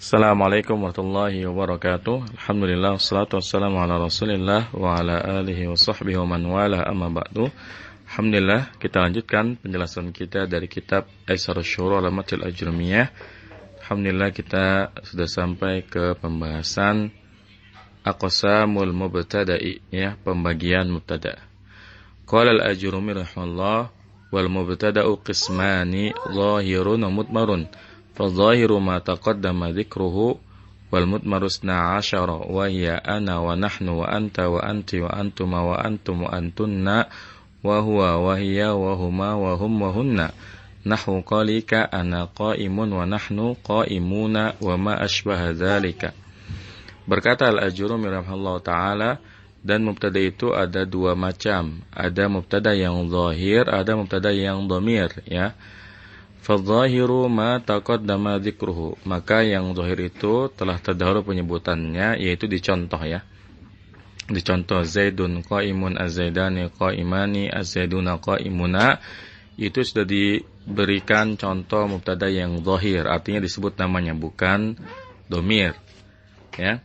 Assalamualaikum warahmatullahi wabarakatuh. Alhamdulillah, wassalatu wassalamu ala rasulillah wa ala alihi wa sahbihi wa man wala amma ba'du. Alhamdulillah, kita lanjutkan penjelasan kita dari kitab Aisarus Syuru' Alamatil Ajrumiyah. Alhamdulillah, kita sudah sampai ke pembahasan aqsamul mubtada'i, ya, pembagian mubtada'. Qala al-Ajrumi rahimahullah, wal mubtada'u qismani zahirun wa mudmarun. فالظاهر ما تقدم ذكره والمضمر 12 وهي أنا ونحن وأنت وأنت وأنتما وأنتم وأنتن وهو وهي وهما وهم وهن نحو قالك أنا قائم ونحن قائمون وما أشبه ذلك. Berkata Al-Ajrumi rahimahullah ta'ala, dan mubtada itu ada dua macam. Ada mubtada yang zahir, ada mubtada yang dhamir, ya. Fadzahiru ma taqaddama dzikruhu, maka yang zahir itu telah terdahulu penyebutannya, yaitu dicontoh, ya. Dicontoh Zaidun qaimun, az-zaidani qaimani, az-zaiduna qaimuna, itu sudah diberikan contoh mubtada yang zahir, artinya disebut namanya, bukan dhamir, ya.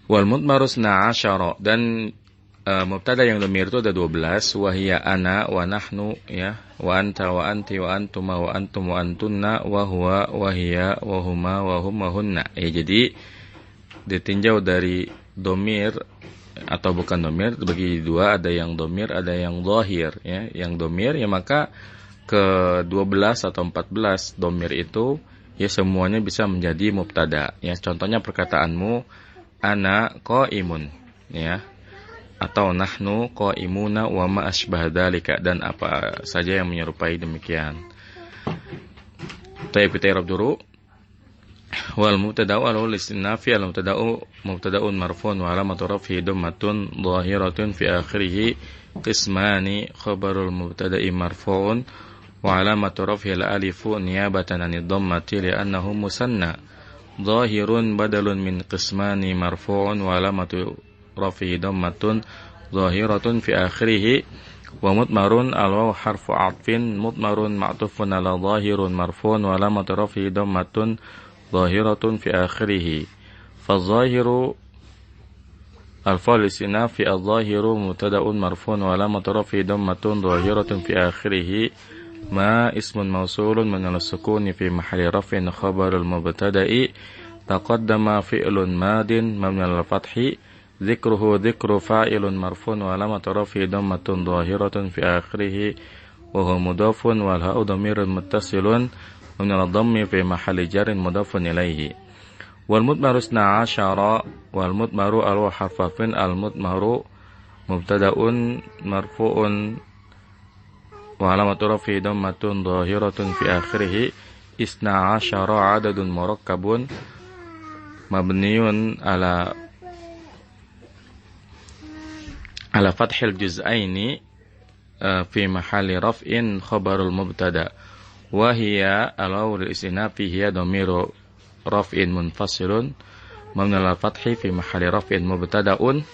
Wal mudmarus 12, dan mubtada yang dhamir itu ada 12, wahia ana wa nahnu, ya, wa anta wa anti wa antuma wa antum wa antunna wa huwa wa hiya wa huma wa hum wa hunna. Ya, jadi ditinjau dari dhamir atau bukan dhamir, bagi dua, ada yang dhamir, ada yang zahir, ya. Yang dhamir, ya, maka ke 12 atau 14 dhamir itu, ya, semuanya bisa menjadi mubtada, ya. Contohnya perkataanmu ana qaimun, ya, atau nahnu qaimuna wa ma asbah dzalika, dan apa saja yang menyerupai demikian. Taib kita i'rab dulu. Wal mubtada'u al-istinafi al-mubtada'u mubtada'un marfu'un wa alamatu raf'ihi dhammatun dhahiratun fi akhirih qismani khabarul mubtada'i marfu'un wa alamatu raf'ihi al-alifu niyabatan 'anid dhammati li'annahu musanna dhahirun badalun min qismani marfu'un wa alamatu rafihi dhammatun zahiratun fi akhirih wa mudmarun al-waw harfu 'atfin mudmarun ma'tufun ala zahirun marfu'un wa alamatu rafihi dhammatun zahiratun fi akhirih. Fadh-dhahiru al-fa'il istinafi adh-dhahiru mubtada'un marfu'un wa alamatu rafihi dhammatun zahiratun fi akhirih ma ismun mawsulun min al-sukuni fi mahalli raf'in khabarul mubtada'i taqaddama fi'lun madin mabni al-fathi ذكره ذكر فاعل مرفوع وعلامة رفعه ضمة ظاهرة في آخره وهو مضاف والهاء ضمير متصل ومن الضم في محل جر مضاف إليه. والمضمر 12 والمضمر الواو حرف عطف المضمر مبتدأ مرفوع وعلامة رفعه ضمة ظاهرة في آخره 12 عدد مركب مبني ala fathil juz'aini fi mahalli raf'in khabarul mubtada wa hiya al-wawu lil-istinafi hiya dhamiru raf'in munfasilun mabni ala fathi fi mahalli raf'in mubtada'un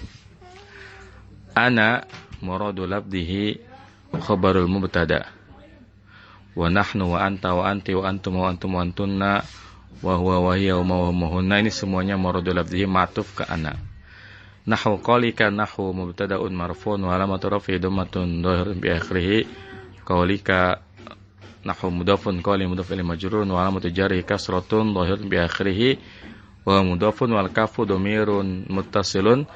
ana muradu labdihi khabarul mubtada wa nahnu wa anta wa anti wa antum wa antum wa antunna wa huwa wa hiya wa hum wa hunna, ini semuanya muradu labdihi ma'tuf ke ana. Nahwu qalika nahwu mubtada'un marfu'un wa alamatu raf'ihi dhammatun dhahiratun bi akhirih. Qalika nahwu mudhafun qali mudhaf ilaihi majrurun wa alamatu jarrihi kasratun dhahiratun bi akhirih wa mudhafun wal kafu dhamirun muttasilun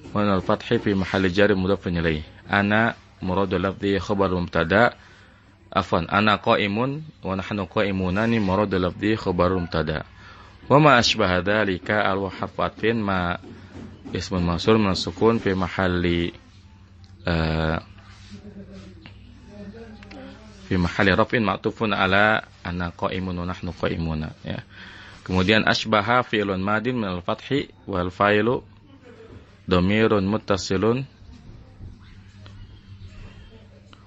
wa al fathi fi mahalli jarri mudhafun ilaihi. Ana muradu lafdhi khabar mubtada', afwan, ana qaimun wa nahnu qaimuna, ni muradu lafdhi khabar mubtada'. Wa ma asbaha dzalika al harfu atfin ma ismun mawsul min sukun fi mahalli raf'in ma'tufun ala ana qaimun wa nahnu qaimuna, ya. Kemudian asbaha fi'lun madin min al-fathi wal fa'ilu dhamirun muttasilun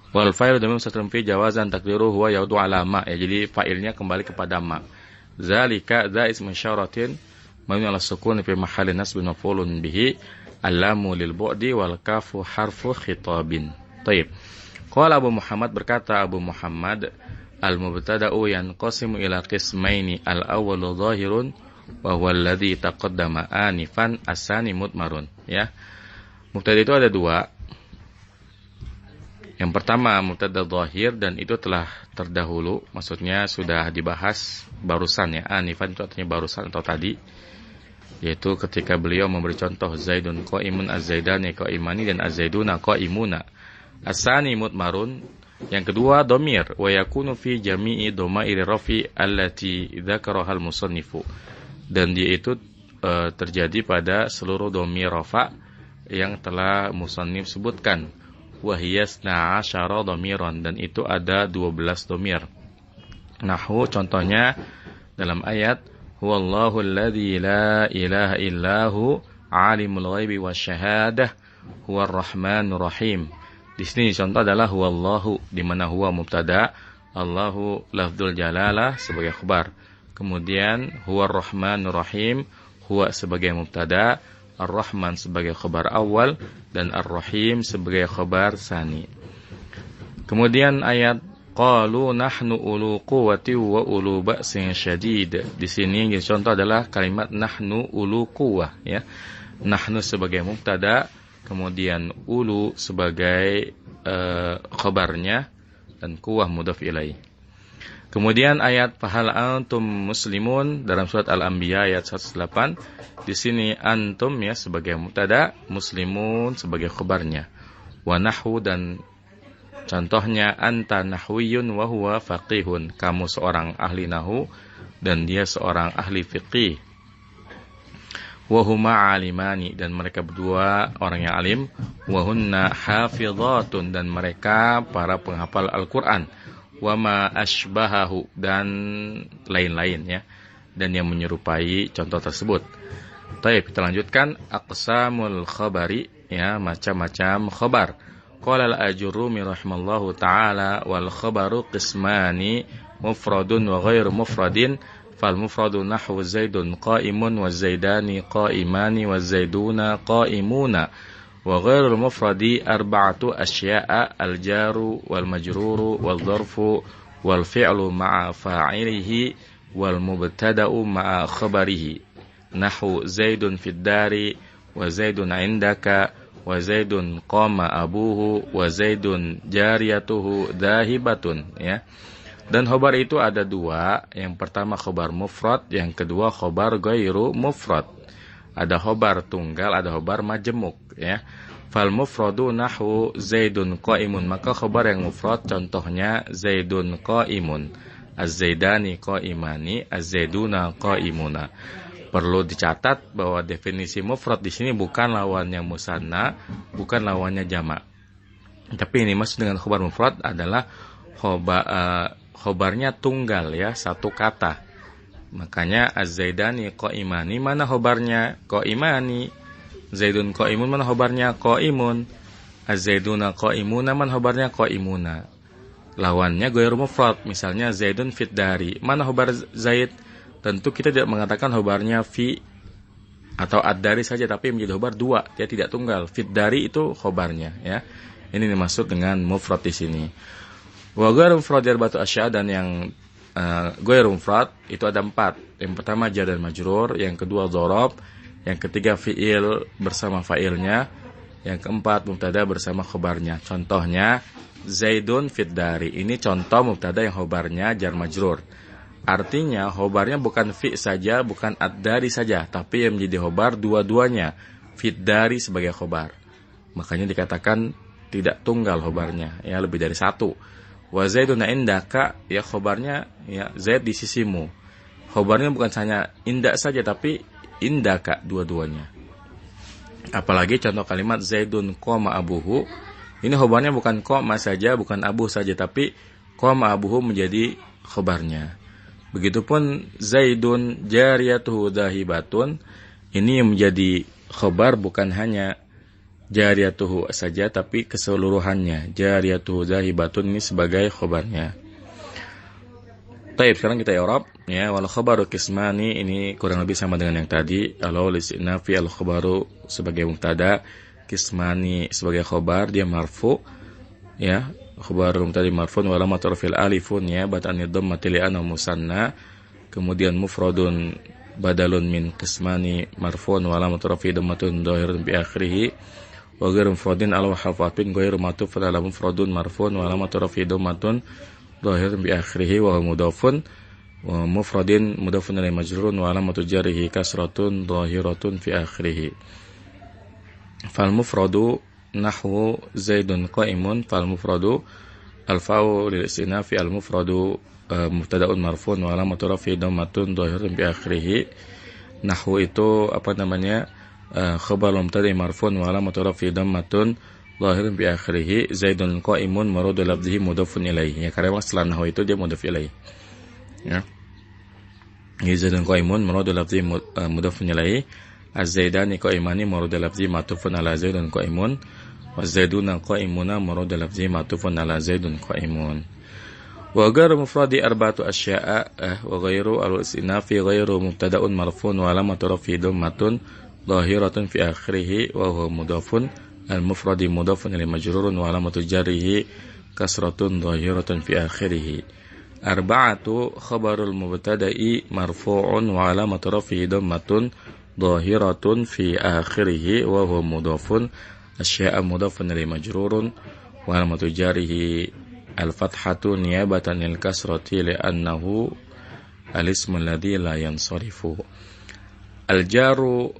wal fa'ilu dhamirun muttasilun fi jawazan taqdiruhu huwa yaudu ala ma, ya. Jadi fa'ilnya kembali kepada ma. Zalika za ismun syaratin mabni ala sukun fi mahalli nasbin maf'ulun bihi, al-lamu lil bu'di wal kafu harfu khitabin. Baik. Qala Abu Muhammad, berkata Abu Muhammad, al-mubtada'u yanqasimu ila qismaini al-awwalu dhahirun wa huwa alladhi taqaddama anifan as-tsani mudmarun. Ya. Mubtada itu ada dua. Yang pertama mubtada dhahir dan itu telah terdahulu, maksudnya sudah dibahas barusan ya. Anifan itu artinya barusan atau tadi, yaitu ketika beliau memberi contoh Zaidun qa'imun, az-zaidani qa'imani, dan az-zaiduna qa'imuna. As-tsani mudmarun. Yang kedua dhamir, wa yakunu fi jami'i dhamairi rafi allati dzakaraha al-musannifu. Dan dia itu terjadi pada seluruh dhamir rafa yang telah musannif sebutkan. Wa hiya 12 dhamiran, dan itu ada 12 dhamir. Nahwu contohnya dalam ayat huwallahu alladzi la ilaha illahu alimul ghaibi wasyahadah huwar rahmanur rahim. Di sini contoh adalah huwallahu, di mana huwa mubtada, Allahu lafdzul jalalah sebagai khabar. Kemudian huwar rahmanur rahim, huwa sebagai mubtada, ar-rahman sebagai khabar awal, dan ar-rahim sebagai khabar tsani. Kemudian ayat qalu nahnu ulu quwwati wa ulu ba'sin syadid. Di sini yang contoh adalah kalimat nahnu ulu quwwah ya. Nahnu sebagai mubtada, kemudian ulu sebagai khabarnya, dan quwwah mudhaf ilaih. Kemudian ayat fahal antum muslimun dalam surat Al-Anbiya ayat 108. Di sini antum ya sebagai mubtada, muslimun sebagai khabarnya. Wa nahwu, dan contohnya anta nahwiyun wa huwa faqihun. Kamu seorang ahli nahwu dan dia seorang ahli fiqih. Wa huma alimani, dan mereka berdua orang yang alim. Wa hunna hafizatun, dan mereka para penghafal Al-Qur'an. Wa ma asbahahu, dan lain-lain ya, dan yang menyerupai contoh tersebut. Baik, kita lanjutkan aqsamul khabari ya, macam-macam khabar. Qala al-Ajurrumi rahimallahu taala wal khabaru qismani mufradun wa ghairu mufradin. Fal mufradu nahwu zaidun qa'imun wa zaidani qa'imani wa zaiduna qa'imuna. Wa ghairul mufradi arba'atu asya'a al-jaru wal majruru wal dharfu wal fi'lu ma'a fa'ilihi wal mubtada'u ma'a khabarihi. Nahwu zaidun fid dari wa zaidun 'indaka wa zaidun qama abuhu wa zaidun jariyatuhu dahibatun ya. Dan khobar itu ada dua. Yang pertama khobar mufrad, yang kedua khobar ghairu mufrad. Ada khobar tunggal, ada khobar majemuk ya. Fal mufradu nahwu zaidun qa'imun, maka khobar yang mufrad contohnya zaidun qa'imun, az-zaidani qa'imani, az-zaiduna qa'imuna. Perlu dicatat bahwa definisi mufrad di sini bukan lawannya musanna, bukan lawannya jamak. Tapi ini maksud dengan khobar mufrad adalah khobarnya tunggal ya, satu kata. Makanya az-zaidani qa'imani, mana khobarnya? Qa'imani. Zaidun qa'imun, mana khobarnya? Qa'imun. Az-zaiduna qa'imuna, mana khobarnya? Qa'imuna. Lawannya ghairu mufrad, misalnya zaidun fit dari, mana khobar zaid? Tentu kita tidak mengatakan khobarnya fi atau ad-dari saja, tapi menjadi khobar dua, dia tidak tunggal. Fit dari itu khobarnya ya. Ini dimaksud dengan mufrad di sini. Wa ghairu mufrad arba'atu asya', dan yang ghairu mufrad itu ada 4. Yang pertama jar dan majrur, yang kedua dzarab, yang ketiga fi'il bersama fa'ilnya, yang keempat mubtada bersama khobarnya. Contohnya zaidun fid dari, ini contoh mubtada yang khobarnya jar majrur. Artinya khobarnya bukan fi saja, bukan ad-dari saja, tapi yang menjadi khobar dua-duanya. Fit dari sebagai khobar. Makanya dikatakan tidak tunggal khobarnya, ya lebih dari satu. Wa zaidun indaka, ya khobarnya ya zaid di sisimu. Khobarnya bukan hanya indak saja, tapi indaka dua-duanya. Apalagi contoh kalimat zaidun qama abuhu, ini khobarnya bukan qama saja, bukan abu saja, tapi qama abuhu menjadi khobarnya. Begitupun zaidun jariyatuhu dahibatun, ini yang menjadi khobar bukan hanya jariyatuhu saja, tapi keseluruhannya. Jariyatuhu dahibatun ini sebagai khobarnya. Baik, sekarang kita i'rab ya. Wal khabaru qismani, ini kurang lebih sama dengan yang tadi. Al-awwal istinafi, al khabaru sebagai mubtada, qismani sebagai khobar, dia marfu ya. khabarul mubtada marfu'un wa alamat raf'il alifun ya batan dhammati li'annahu musanna. Kemudian mufradun badalun min qismani marfu'un wa alamat raf'i dhammatun dhahiratun bi akhirih. Wa ghairu mufradin ala harfatin ghairu matufun ala mufradun marfu'un wa alamat raf'i dhammatun dhahiratun bi akhirih wa mudhafun wa mufradin mudhafun ilaihi majrurun wa alamatu jarrihi kasratun dhahiratun fi akhirih. Fal mufradu nahwu zaidun qa'imun. Fal mufradu al-fa'u lil istinafi al mufradu mubtada'un marfu'un wa alamatu raf'i dhammatun dhahiratun bi akhirih. Nahwu itu apa namanya? Khabar mubtada marfu'un wa alamatu raf'i dhammatun dhahiratun bi akhirih. Zaidun qa'imun maradu lafzihi mudhafun ilaihi. Ya, karena setelah nahwu itu dia mudhaf ilaihi. Ya. Zaidun qa'imun maradu lafzihi mudhafun ilaihi. Az-zaidani qa'imani maradu lafzihi ma'tufun ala zaidun qa'imun. Waz-zaiduna qa'imuna maradu lafzihi ma'tufun ala zaidun qa'imun. Wa ghairu mufradi arba'atu asya'a wa ghairu al-istinafi ghairu mubtada'un marfu'un wa alamatu raf'i dhammatun dhahiratun fi akhirih wa huwa mudhafun. Al-mufradi mudhafun ilaihi majrurun wa alamatu jarrihi kasratun dhahiratun fi akhirih. Arba'atu khabarul mubtada'i marfu'un wa alamatu raf'i dhammatun dhahiratun fi akhirih wa huwa mudhafun. Asya'a mudhafun ilaihi majrurun wa alamatu jarrihi al-fathatu niyabatan lil kasrati li'annahu al-ismu alladhi la yansarifu. Al-jaru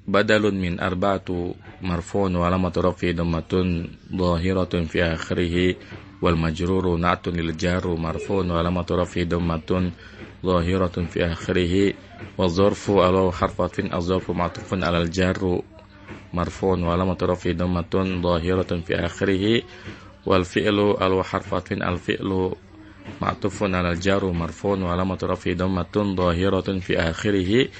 badalun min arba'atu marfu'un wa alamatu raf'i dhammatun dhahiratun fi akhirih wal majruru na'tun lil jaru marfu'un wa alamatu raf'i dhammatun dhahiratun fi akhirih wa dzarfu aw harfin az-zarfu ma'tufun 'alal jarru marfu'un wa alamatu raf'i dhammatun dhahiratun fi akhirih wal fi'lu al harfin al fi'lu ma'tufun 'alal jarru marfu'un wa alamatu raf'i dhammatun dhahiratun fi akhirih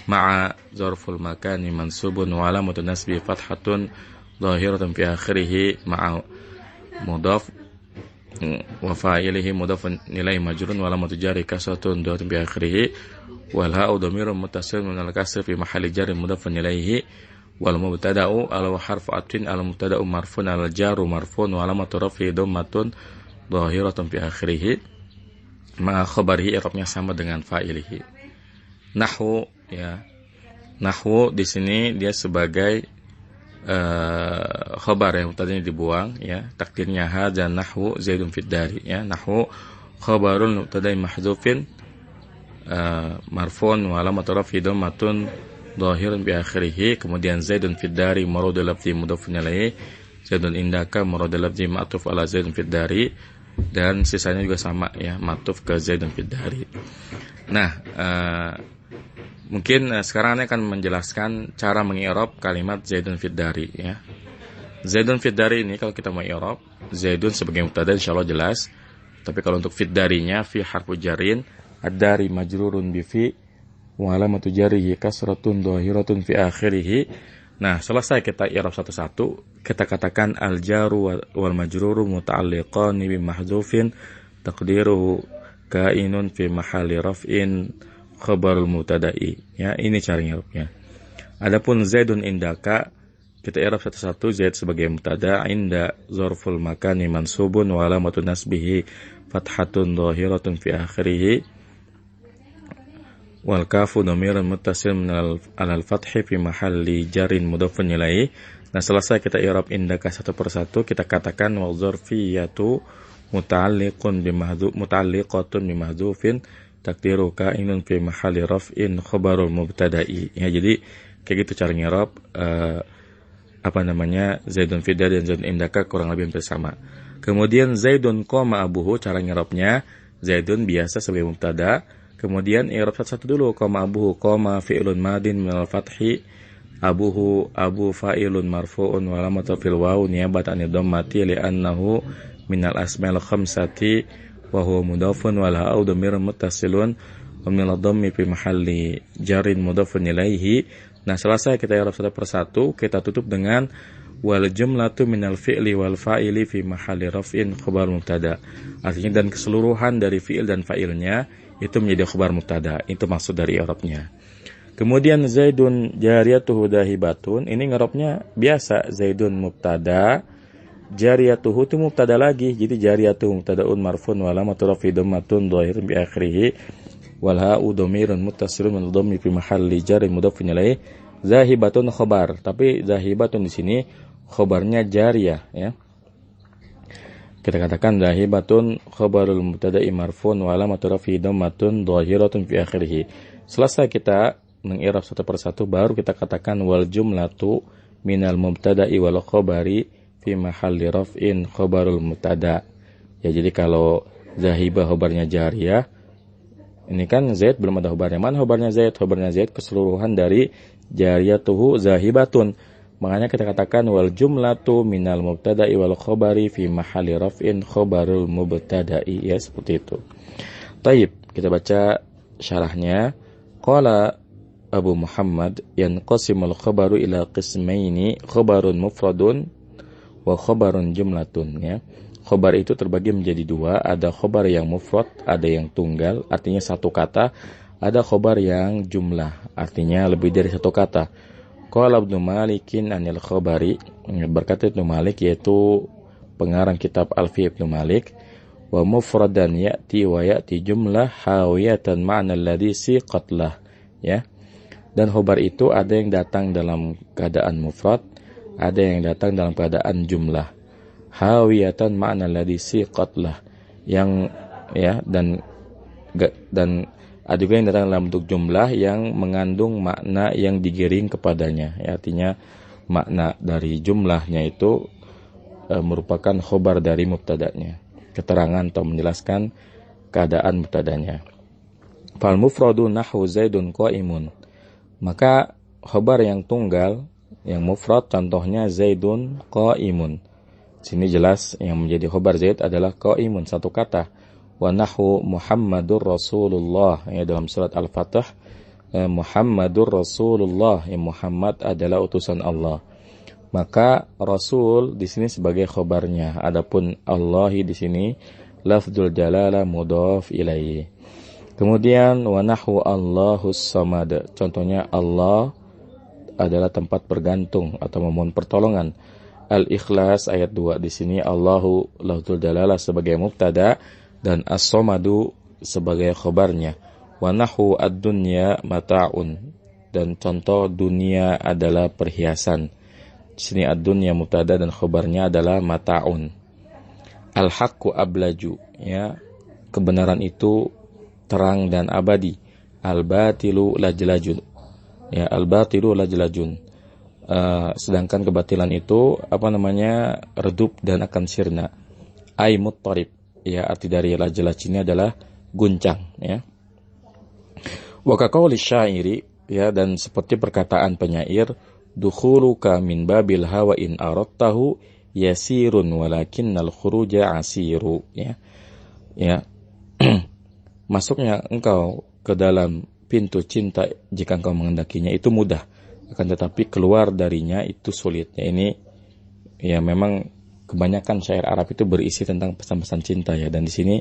ma'a zarful makani mansubun wa alamatu nasbi fathatun dhahiratun fi akhirih ma'a mudhaf wa fa'ilihi mudhafun ilaihi majrurun wa alamatu jarri kasratun dhahiratun fi akhirih wal ha'u dhamirun muttasilun min al-kasri fi mahalli jarri mudhafun ilaihi wal mubtada'u al harfu atfin al mubtada'u marfu'un al jarru marfu'un wa alamatu raf'i dhammatun dhahiratun fi akhirih ma'a khabarihi i'rabnya sama dengan fa'ilihi. Nahwu ya. Nahwu di sini dia sebagai khabar yang tadinya dibuang ya. Takdirnya hadza nahwu zaidun fid dari ya. Nahwu khabarun mubtada'in mahdzufin marfu'un wa alamatu raf'i dhammatun dhahirun bi akhirih. Kemudian zaidun fid dari maradu lafzi mudhafun ilaihi. Zaidun indaka maradu lafzi ma'tuf ala zaidun fid dari. Dan sisanya juga sama ya, ma'tuf ke zaidun fid dari. Nah, mungkin sekarang saya akan menjelaskan cara mengi'rab kalimat zaidun fid dari ya. Zaidun fid dari ini kalau kita mau i'rab, zaidun sebagai mubtada insyaallah jelas. Tapi kalau untuk fid darinya fi harfu jarin, ad-dari majrurun bi fi wa alamatu jarrihi kasratun dhahiratun fi akhirih. Nah, selesai kita i'rab satu-satu, kita katakan al-jaru wal majruru muta'alliqan bi mahdzufin taqdiruhu kainun fi mahalli raf'in khabarul mubtada'i ya. Ini cara i'rabnya. Adapun zaidun indaka kita i'rab satu-satu. Zaid sebagai mubtada, inda zarful makani mansubun wa alamatu nasbihi fathatun dhahiratun fi akhirih wal kafu dhamirun muttasil min al fathi fi mahalli jarin mudhafun ilaihi. Nah, selesai kita i'rab indaka satu persatu, kita katakan wa zarfiyatu muta'alliqatun bi mahdzufin takdiru kainun fi mahalli raf'in khabarul mubtada'i ya. Jadi kayak gitu cara ngerap zaidun fid dari dan zaidun indaka kurang lebih hampir sama. Kemudian zaidun qama abuhu, cara ngerapnya zaidun biasa sebagai mubtada, kemudian i'rab satu-satu dulu. Qama abuhu, qama fi'lun madin minal fathi, abuhu abu fa'ilun marfu'un wa alamatu fil wawu niyabatan dhammati li'annahu minal asma'il khamsati wa huwa mudhafun wal ha'u dhamirun muttasilun wa min ad-dhammi fi mahalli jarin mudhafun ilaihi. Nah, selesai kita i'rab satu persatu, kita tutup dengan wal jumlatu minal fi'li wal fa'ili fi mahalli raf'in khabar mubtada. Artinya dan keseluruhan dari fi'il dan fa'ilnya itu menjadi khabar mubtada. Itu maksud dari i'rabnya. Kemudian zaidun jariyatuhu dahibatun, ini i'rabnya biasa, zaidun mubtada jariyatuhu itu mubtada lagi. Jadi jariyatuhu mubtadaun marfun wa alamatu rafi dhammatun dhahirun bi akhirih wal ha'u dhamirun muttasilun min dhammi fi mahalli jarrin mudhafun ilaih. Zahibatun khabar. Tapi zahibatun di sini khabarnya jariyah ya. Kita katakan zahibatun khabarul mubtada'i marfun wa alamatu rafi dhammatun dhahiratun fi akhirih. Selesai kita mengirab satu persatu, baru kita katakan wal jumlatu minal mubtada'i wal khabari fi mahalli raf'in khabarul mubtada. Ya, jadi kalau zahibah khabarnya jariyah, ini kan Zaid belum ada khabarnya. Mana khabarnya Zaid? Khabarnya Zaid keseluruhan dari jariyatuhu zahibatun. Makanya kita katakan wal jumlatu minal mubtada'i wal khabari fi mahalli raf'in khabarul mubtada'i. Ya, seperti itu. Taib, kita baca syarahnya. Qala Abu Muhammad yanqasimul khabaru ila qismaini khabarun mufradun wa khabarun jumlatun ya. Khabar itu terbagi menjadi dua, ada khabar yang mufrad, ada yang tunggal, artinya satu kata, ada khabar yang jumlah, artinya lebih dari satu kata. Qala Ibnu Malikin anil khabari, berkata Ibnu Malik yaitu pengarang kitab Alfiyah Ibnu Malik, wa mufradan ya'ti wa ya'ti jumlah hawiyatan ma'na alladhi siqat lah ya. Dan khabar itu ada yang datang dalam keadaan mufrad, ada yang datang dalam keadaan jumlah. Hawiyatan ma'na alladhi siqat lah, yang ya, dan ada juga yang datang dalam bentuk jumlah yang mengandung makna yang digiring kepadanya. Ya, artinya makna dari jumlahnya itu merupakan khobar dari mubtadanya, keterangan atau menjelaskan keadaan mubtadanya. Fal mufradu nahu Zaidun qa'imun. Maka khobar yang tunggal, yang mufrad, contohnya Zaidun qa'imun. Sini jelas yang menjadi khobar Zaid adalah qa'imun, satu kata. Wa nahu Muhammadur Rasulullah, ya, dalam surat Al-Fatih, Muhammadur Rasulullah, ya, Muhammad adalah utusan Allah. Maka Rasul di sini sebagai khobarnya, adapun Allah di sini lafdzul jalalah mudhaf ilaihi. Kemudian wa nahu Allahus Samad, contohnya Allah adalah tempat bergantung atau memohon pertolongan. Al-Ikhlas ayat 2, di sini Allahu lafdzul jalalah sebagai mubtada dan as-samadu sebagai khabarnya. Wa nahu ad-dunya mata'un, dan contoh dunia adalah perhiasan. Di sini ad-dunya mubtada dan khabarnya adalah mata'un. Al-haqqu ablaju, ya, kebenaran itu terang dan abadi. Al-batilu lajlajun, ya, al-batilu lajlajun. Sedangkan kebatilan itu redup dan akan sirna. Ai muttarib, ya, arti dari lajlaj ini adalah guncang, ya. Wa kaqauli syairi, ya, dan seperti perkataan penyair, dukhuluka min babil hawa in aradtahu yasirun walakinnal khuruja asiru, ya. Ya. Masuknya engkau ke dalam pintu cinta jika engkau menghendakinya itu mudah, akan tetapi keluar darinya itu sulit. Ya, ini ya memang kebanyakan syair Arab itu berisi tentang pesan-pesan cinta, ya, dan di sini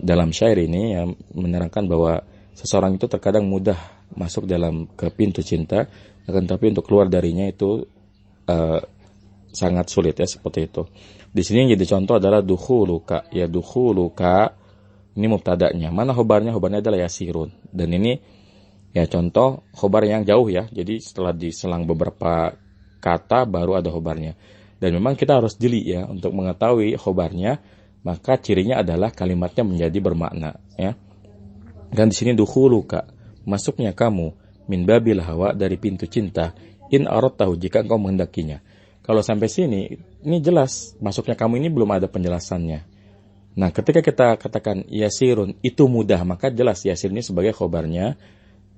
dalam syair ini ya menerangkan bahwa seseorang itu terkadang mudah masuk ke pintu cinta, akan tetapi untuk keluar darinya itu sangat sulit, ya, seperti itu. Di sini yang jadi contoh adalah dukhuluka, ya, dukhuluka ini mubtada'nya. Mana khobarnya? Khobarnya adalah yasirun. Dan ini ya contoh khobar yang jauh, ya. Jadi setelah diselang beberapa kata baru ada khobarnya. Dan memang kita harus jeli, ya, untuk mengetahui khobarnya, maka cirinya adalah kalimatnya menjadi bermakna, ya. Dan di sini dukhuluka, masuknya kamu, min babil hawa, dari pintu cinta, in aradtahu, jika engkau menghendakinya. Kalau sampai sini, ini jelas masuknya kamu ini belum ada penjelasannya. Nah, ketika kita katakan yasirun itu mudah, maka jelas yasir ini sebagai khobarnya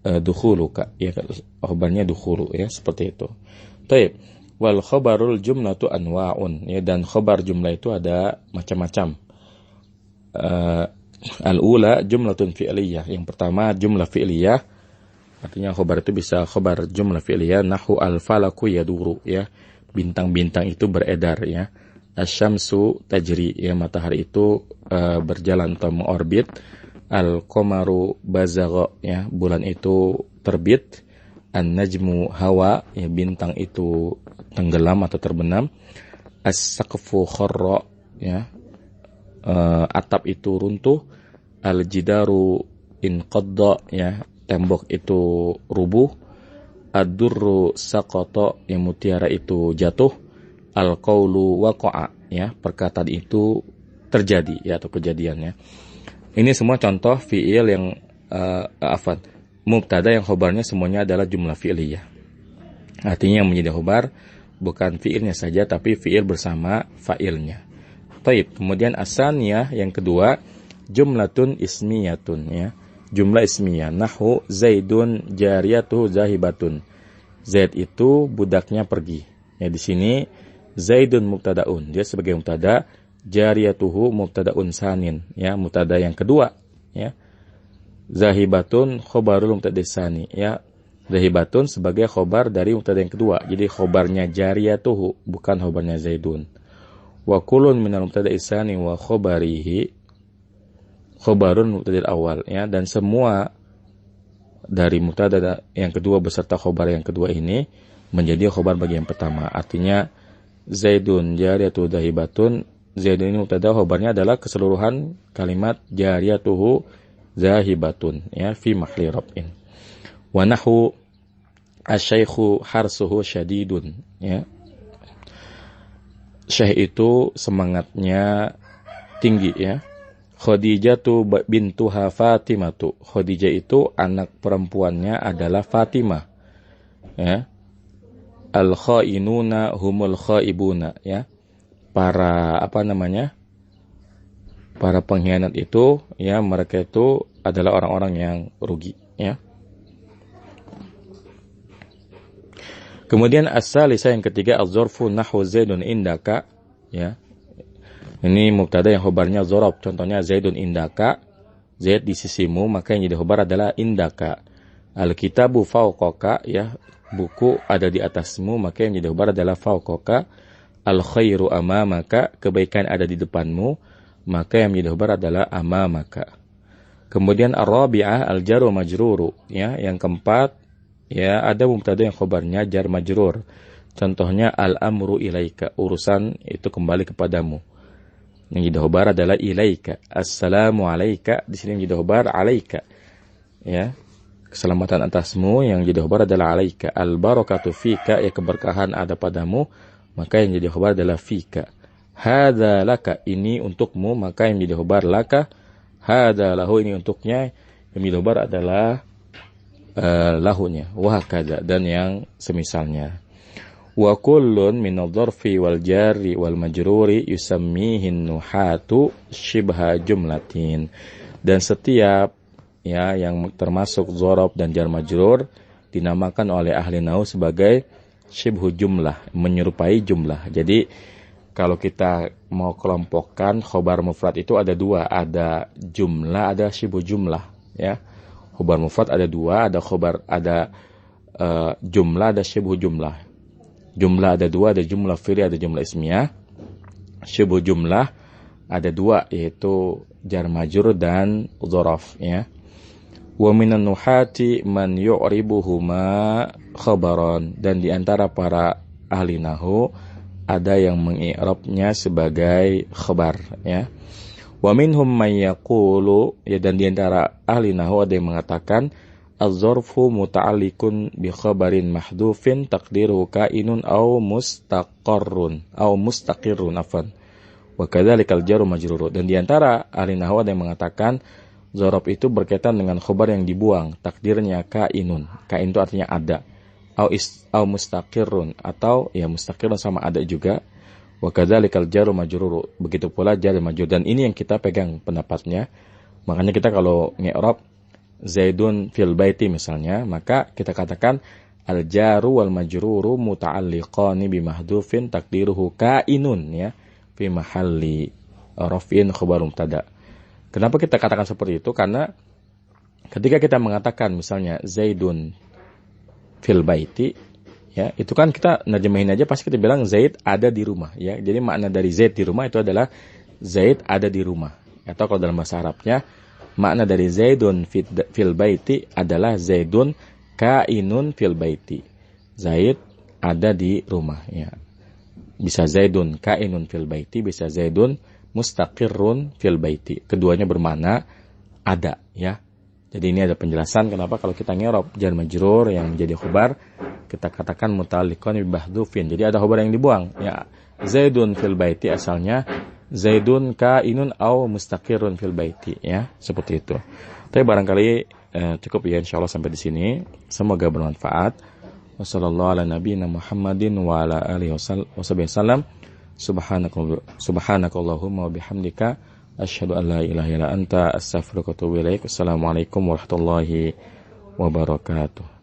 dukhuluka, ya, khobarnya dukhulu, ya, seperti itu. Taib. Wal khobarul jumlatu anwa'un, ya, dan khobar jumlah itu ada macam-macam. Al-ula jumlatun fi'liyah, yang pertama jumlah fi'liyah, artinya khobar itu bisa khobar jumlah fi'liyah, nahu al-falaku yaduru, ya, bintang-bintang itu beredar, ya. Asyamsu tajri, ya, matahari itu berjalan atau mengorbit. Al-qamaru bazagha, ya, bulan itu terbit. An-najmu hawa, ya, bintang itu tenggelam atau terbenam. as-saqfu kharra, ya, atap itu runtuh, al-jidaru inqadda, ya, tembok itu rubuh, ad-durru saqata, yang mutiara itu jatuh, al-qaulu waqa'a, ya, perkataan itu terjadi, ya, atau kejadiannya. Ini semua contoh fi'il yang mubtada yang khobarnya semuanya adalah jumlah fi'liyah. Artinya yang menjadi khobar bukan fi'ilnya saja, tapi fi'il bersama fa'ilnya. Taib. Kemudian asaniyah yang kedua, jumlatun ismiyatun, ya. Jumlah ismiyah. Nahu Zaidun jariyatuhu zahibatun. Zaid itu budaknya pergi. Ya, di sini Zaidun mubtadaun. Dia sebagai mubtada, jariyatuhu mubtadaun sanin, ya, mubtada yang kedua, ya. Zahibatun khobarul mubtada sani, ya. Zahibatun sebagai khobar dari mubtada yang kedua. Jadi khobarnya jariyatuhu, bukan khobarnya Zaidun. Wa kulun minal mubtada isani wa khobarihi khobarun mubtada awal, ya. Dan semua dari mubtada yang kedua beserta khobar yang kedua ini menjadi khobar bagi yang pertama. Artinya Zaidun jariyatuhu zahibatun. Zaidun ini mubtada, khobarnya adalah keseluruhan kalimat jariyatuhu zahibatun, ya, fi mahli raf'in. Wa nahu asy-syaikhu harsuhu syadidun, ya. Syekh itu semangatnya tinggi, ya. Khadijatu bintuha Fatimatu. Khadijah itu anak perempuannya adalah Fatimah, ya. Al-khainuna humul khaibuna, ya. Para para pengkhianat itu, ya, mereka itu adalah orang-orang yang rugi, ya. Kemudian as-salisa yang ketiga, az-zarfu nahwu Zaidun indaka, ya. Ini mubtada yang khobarnya dzarab. Contohnya Zaidun indaka, Zaid di sisimu, maka yang jadi khobar adalah indaka. Al-kitabu fawqaka, ya, buku ada di atasmu, maka yang jadi khobar adalah fawqaka. Al-khairu amamaka, kebaikan ada di depanmu, maka yang menjadi khobar adalah amamaka. Kemudian ar-rabi'ah al-jaru majruru, ya, yang keempat, ya, ada mubtada yang khobarnya jar majrur. Contohnya al-amru ilaika, urusan itu kembali kepadamu. Yang jadi khobar adalah ilaika. Assalamu alaika, di sini yang jadi khobar alaika, ya. Keselamatan atasmu, yang jadi khobar adalah alaika. Al-barakatu fika, ya, keberkahan ada padamu, maka yang jadi khobar adalah fika. Hadza laka, ini untukmu, maka yang jadi khobar laka. Hadza lahu, ini untuknya, yang jadi khobar adalah lahunya. Wa hakadza, dan yang semisalnya. Wa kullun min adh-dharfi wal jarri wal majruri yusammihin nuhatu shibha jumlatin. Dan setiap, ya, yang termasuk dzarab dan jar majrur dinamakan oleh ahli nahwu sebagai shibhu jumlah, menyerupai jumlah. Jadi kalau kita mau kelompokkan khobar mufrad itu ada dua, ada jumlah, ada shibhu jumlah, ya. Khobar mufrad ada dua, ada khobar, ada jumlah, ada shibhu jumlah. Jumlah ada dua, ada jumlah fi'li, ada jumlah ismiyah. Shibhu jumlah ada dua, yaitu jar majrur dan dzaraf, ya. Wa minan nuhati man yu'ribuhuma khabaran, dan di antara para ahli nahwu ada yang mengi'rabnya sebagai khabar, ya. Wa minhum may yaqulu, ya, dan di antara ahli nahwu ada yang mengatakan az-zarfu muta'alliqun bi khabarin mahdhufin taqdiruhu kainun aw mustaqarrun afwan. Wa kadzalikal jaru majrur, dan di antara ahli nahwu ada yang mengatakan dzaraf itu berkaitan dengan khabar yang dibuang, takdirnya kainun. Kain itu artinya ada. Au mustaqirrun, atau, ya, mustaqirrun sama ada juga. Wa kadzalikal jaru majrur, begitu pula jar majrur, dan ini yang kita pegang pendapatnya. Makanya kita kalau ngi'rab Zaidun fil baiti misalnya, maka kita katakan al jaru wal majruru muta'alliqani bi mahdhufin takdiruhu kainun, ya, fi mahalli raf'in khabar mubtada. Kenapa kita katakan seperti itu? Karena ketika kita mengatakan misalnya Zaidun fil baiti, ya, itu kan kita nerjemahin aja pasti kita bilang Zaid ada di rumah, ya. Jadi makna dari Zaid di rumah itu adalah Zaid ada di rumah. Atau kalau dalam bahasa Arabnya, makna dari Zaidun fil baiti adalah Zaidun kainun fil baiti. Zaid ada di rumah, ya. Bisa Zaidun kainun fil baiti, bisa Zaidun mustaqirrun fil baiti. Keduanya bermakna ada, ya. Jadi ini ada penjelasan kenapa kalau kita ngerob jar majrur yang menjadi khobar, kita katakan muta'alliqan bi mahdhufin. Jadi ada khobar yang dibuang, ya. Zaidun fil baiti asalnya Zaidun kainun au mustaqirrun fil baiti, ya. Seperti itu. Tapi barangkali cukup ya, insyaallah sampai di sini. Semoga bermanfaat. Wassallallahu ala nabiyyina Muhammadin wa ala alihi wasallam. Subhanakallahumma wa bihamdika asyhadu an la ilaha illa anta astaghfiruka wa atubu ilaik. Wassalamualaikum warahmatullahi wabarakatuh.